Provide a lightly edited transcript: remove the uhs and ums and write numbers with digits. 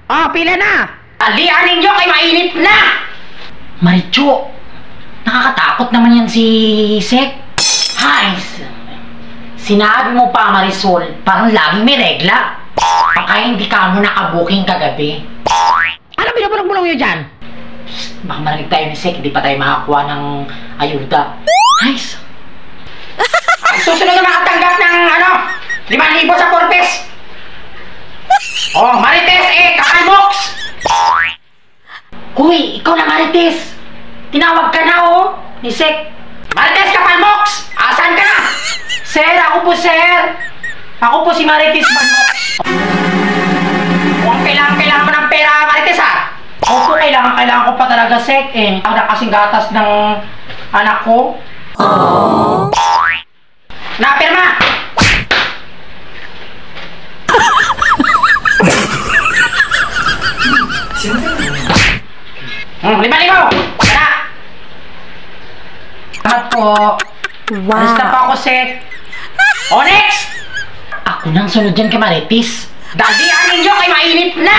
Oh, pila na! Talian ninyo kay mainit na! Maricho, nakakatakot naman yan si Sek. Hay, sinabi mo pa Marisol, parang laging may regla. Baka hindi ka mo nakabuking kagabi. Ano binubulong-bulong nyo dyan? Baka marinig tayo ni Sek, hindi pa tayo makakuha ng ayuda. Ay, ang susunod na makatanggap ng 5,000 sa Corpes. Oh, Marites Kakalmox! Uy, ikaw na Marites. Tinawag ka na ni Sek. Marites Kakalmox! Asan ka? Sir, ako po sir. Ako po si Marites Manmox. Kung kailangan mo ng pera, Marites Opo, kailangan ko pa talaga Sek Wala kasing gatas ng anak ko. Napirma! 5,000! Tara! Salamat po. Wow. Alis na pa ako, Sek. O, next! Ako nang sunod dyan kay Marites. Dalian ninyo kay mainit na!